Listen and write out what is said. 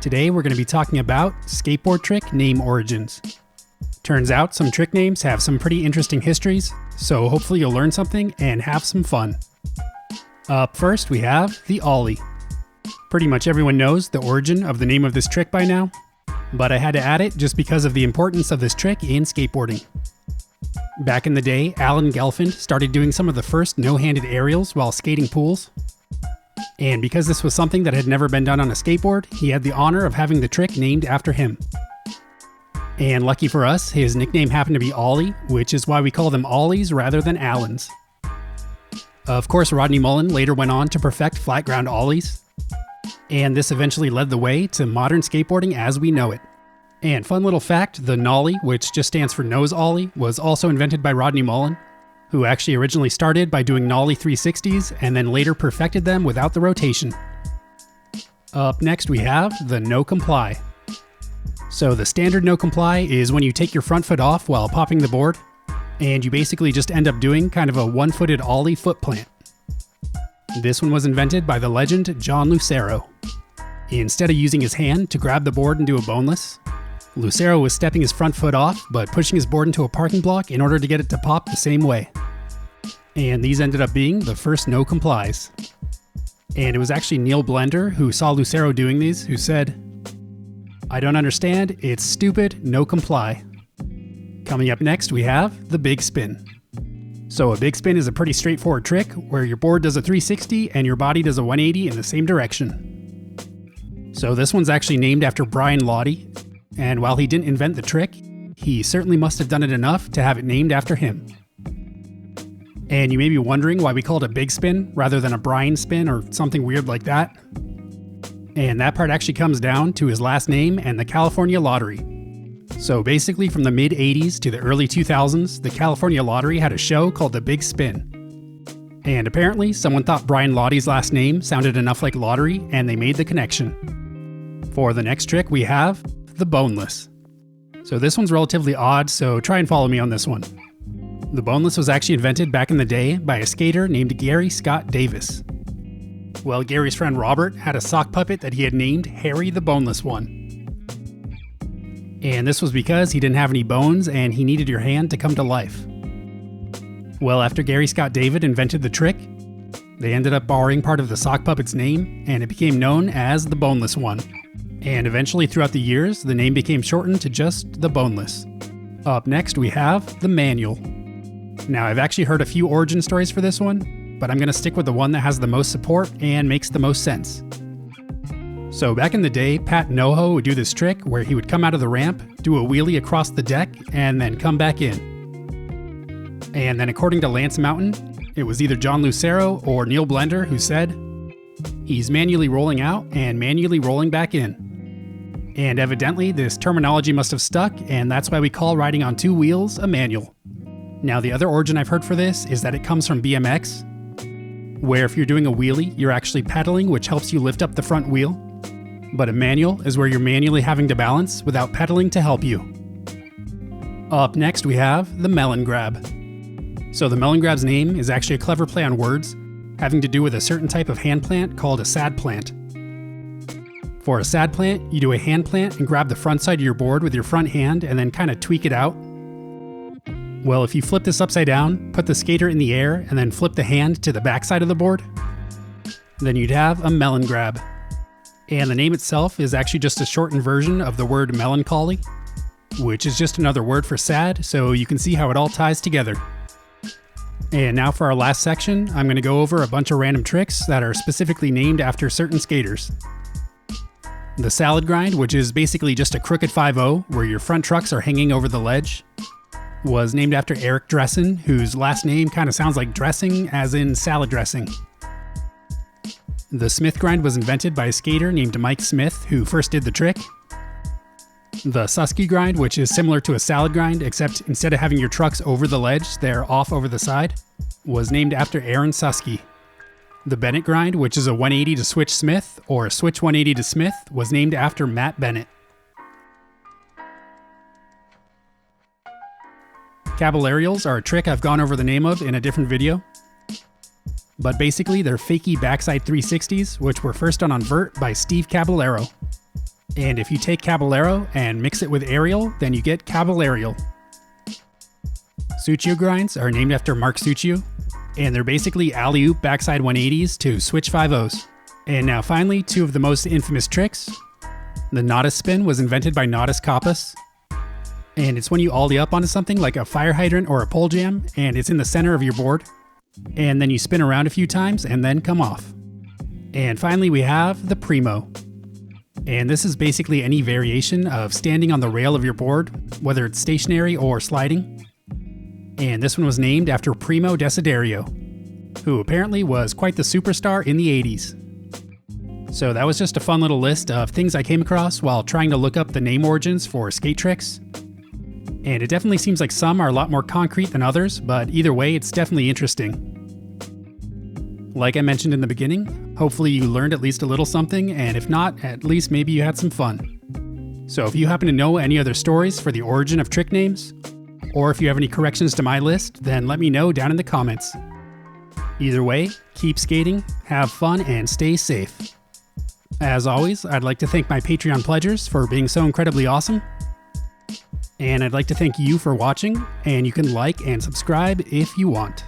Today we're going to be talking about skateboard trick name origins. Turns out some trick names have some pretty interesting histories, so hopefully you'll learn something and have some fun. Up first we have the Ollie. Pretty much everyone knows the origin of the name of this trick by now, but I had to add it just because of the importance of this trick in skateboarding. Back in the day, Alan Gelfand started doing some of the first no-handed aerials while skating pools. And because this was something that had never been done on a skateboard, he had the honor of having the trick named after him. And lucky for us, his nickname happened to be Ollie, which is why we call them Ollies rather than Allens. Of course, Rodney Mullen later went on to perfect flat ground Ollies, and this eventually led the way to modern skateboarding as we know it. And fun little fact, the Nollie, which just stands for nose Ollie, was also invented by Rodney Mullen, who actually originally started by doing Nollie 360s and then later perfected them without the rotation. Up next we have the no comply. So the standard no comply is when you take your front foot off while popping the board, and you basically just end up doing kind of a one-footed Ollie foot plant. This one was invented by the legend John Lucero. Instead of using his hand to grab the board and do a boneless, Lucero was stepping his front foot off, but pushing his board into a parking block in order to get it to pop the same way. And these ended up being the first no complies. And it was actually Neil Blender who saw Lucero doing these, who said, "I don't understand, it's stupid, no comply." Coming up next we have the big spin. So a big spin is a pretty straightforward trick where your board does a 360 and your body does a 180 in the same direction. So this one's actually named after Brian Lottie. And while he didn't invent the trick, he certainly must have done it enough to have it named after him. And you may be wondering why we call it a big spin rather than a Brian spin or something weird like that. And that part actually comes down to his last name and the California Lottery. So basically from the mid 80s to the early 2000s, the California Lottery had a show called The Big Spin. And apparently someone thought Brian Lottie's last name sounded enough like lottery and they made the connection. For the next trick we have the boneless. So this one's relatively odd, so try and follow me on this one. The boneless was actually invented back in the day by a skater named Gary Scott Davis. Well, Gary's friend Robert had a sock puppet that he had named Harry the Boneless One. And this was because he didn't have any bones and he needed your hand to come to life. Well, after Gary Scott David invented the trick, they ended up borrowing part of the sock puppet's name and it became known as the Boneless One. And eventually throughout the years, the name became shortened to just the boneless. Up next we have the manual. Now I've actually heard a few origin stories for this one, but I'm going to stick with the one that has the most support and makes the most sense. So back in the day, Pat Noho would do this trick where he would come out of the ramp, do a wheelie across the deck, and then come back in. And then according to Lance Mountain, it was either John Lucero or Neil Blender who said, "He's manually rolling out and manually rolling back in." And evidently this terminology must have stuck, and that's why we call riding on two wheels a manual. Now the other origin I've heard for this is that it comes from BMX, where if you're doing a wheelie, you're actually pedaling, which helps you lift up the front wheel. But a manual is where you're manually having to balance without pedaling to help you. Up next we have the melon grab. So the melon grab's name is actually a clever play on words, having to do with a certain type of hand plant called a sad plant. For a sad plant, you do a hand plant and grab the front side of your board with your front hand and then kind of tweak it out. Well, if you flip this upside down, put the skater in the air, and then flip the hand to the back side of the board, then you'd have a melon grab. And the name itself is actually just a shortened version of the word melancholy, which is just another word for sad, so you can see how it all ties together. And now for our last section, I'm going to go over a bunch of random tricks that are specifically named after certain skaters. The salad grind, which is basically just a crooked 5-0 where your front trucks are hanging over the ledge, was named after Eric Dressen, whose last name kind of sounds like dressing, as in salad dressing. The Smith grind was invented by a skater named Mike Smith, who first did the trick. The Susky grind, which is similar to a salad grind, except instead of having your trucks over the ledge, they're off over the side, was named after Aaron Susky. The Bennett grind, which is a 180 to switch Smith, or a switch 180 to Smith, was named after Matt Bennett. Caballerials are a trick I've gone over the name of in a different video. But basically, they're Fakie backside 360s, which were first done on vert by Steve Caballero. And if you take Caballero and mix it with aerial, then you get Caballerial. Succio grinds are named after Mark Succio, and they're basically alley-oop backside 180s to switch 5-0s. And now finally, two of the most infamous tricks. The Naudus spin was invented by Naudus Copus, and it's when you ollie up onto something like a fire hydrant or a pole jam, and it's in the center of your board, and then you spin around a few times and then come off. And finally we have the Primo. And this is basically any variation of standing on the rail of your board, whether it's stationary or sliding. And this one was named after Primo Desiderio, who apparently was quite the superstar in the 80s. So that was just a fun little list of things I came across while trying to look up the name origins for skate tricks. And it definitely seems like some are a lot more concrete than others, but either way, it's definitely interesting. Like I mentioned in the beginning, hopefully you learned at least a little something, and if not, at least maybe you had some fun. So if you happen to know any other stories for the origin of trick names, or if you have any corrections to my list, then let me know down in the comments. Either way, keep skating, have fun, and stay safe. As always, I'd like to thank my Patreon pledgers for being so incredibly awesome. And I'd like to thank you for watching, and you can like and subscribe if you want.